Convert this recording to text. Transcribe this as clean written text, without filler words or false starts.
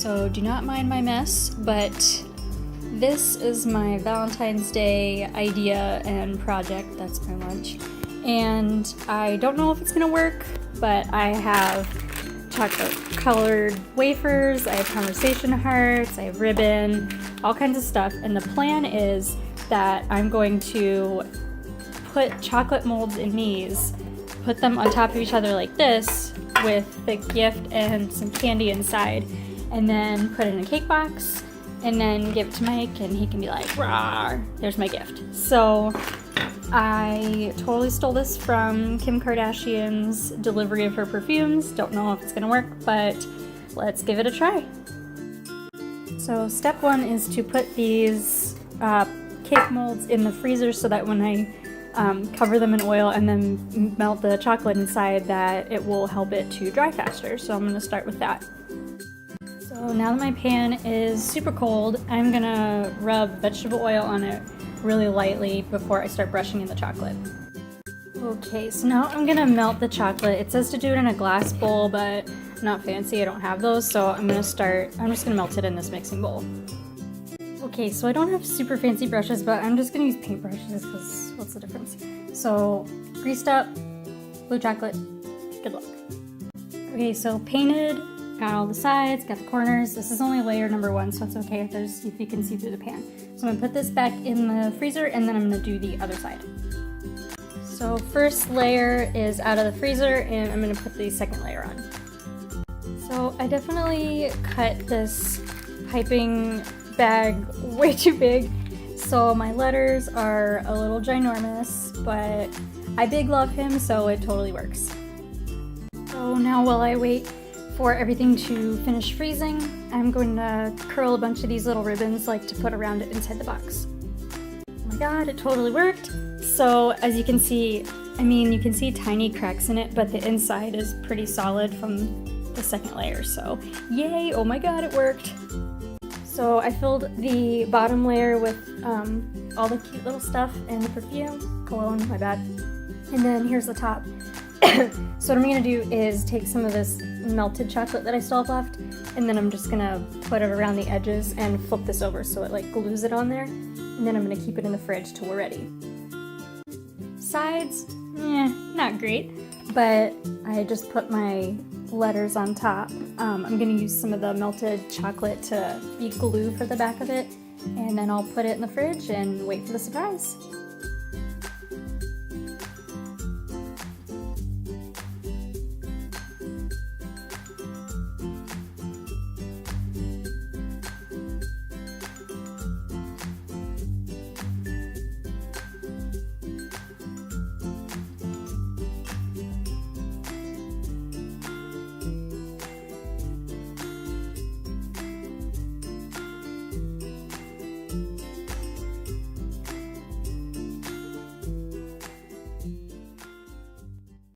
so do not mind my mess, but this is my Valentine's Day idea and project. That's my lunch. And I don't know if it's gonna work, but I have chocolate colored wafers, I have conversation hearts, I have ribbon, all kinds of stuff. And the plan is that I'm going to put chocolate molds in these, put them on top of each other like this with the gift and some candy inside, and then put it in a cake box and then give it to Mike and he can be like, "Rawr, there's my gift." So I totally stole this from Kim Kardashian's delivery of her perfumes. Don't know if it's gonna work, but let's give it a try. So step one is to put these cake molds in the freezer so that when I cover them in oil and then melt the chocolate inside, that it will help it to dry faster. So I'm gonna start with that. So now that my pan is super cold, I'm gonna rub vegetable oil on it really lightly before I start brushing in the chocolate. Okay, so now I'm gonna melt the chocolate. It says to do it in a glass bowl, but I'm not fancy, I don't have those, so I'm just gonna melt it in this mixing bowl. Okay, so I don't have super fancy brushes, but I'm just gonna use paint brushes because what's the difference? So, greased up, blue chocolate, good luck. Okay, so painted, got all the sides, got the corners. This is only layer number 1, so it's okay if you can see through the pan. So I'm gonna put this back in the freezer and then I'm gonna do the other side. So first layer is out of the freezer and I'm gonna put the second layer on. So I definitely cut this piping bag way too big. So my letters are a little ginormous, but I big love him, so it totally works. So now while I wait for everything to finish freezing, I'm going to curl a bunch of these little ribbons like to put around it inside the box. Oh my god, it totally worked! So as you can see, you can see tiny cracks in it, but the inside is pretty solid from the second layer, so yay! Oh my god, it worked! So I filled the bottom layer with all the cute little stuff and the perfume, cologne, my bad. And then here's the top. So what I'm gonna do is take some of this melted chocolate that I still have left, and then I'm just gonna put it around the edges and flip this over so it like glues it on there. And then I'm gonna keep it in the fridge till we're ready. Sides, not great, but I just put my letters on top. I'm gonna use some of the melted chocolate to be glue for the back of it, and then I'll put it in the fridge and wait for the surprise.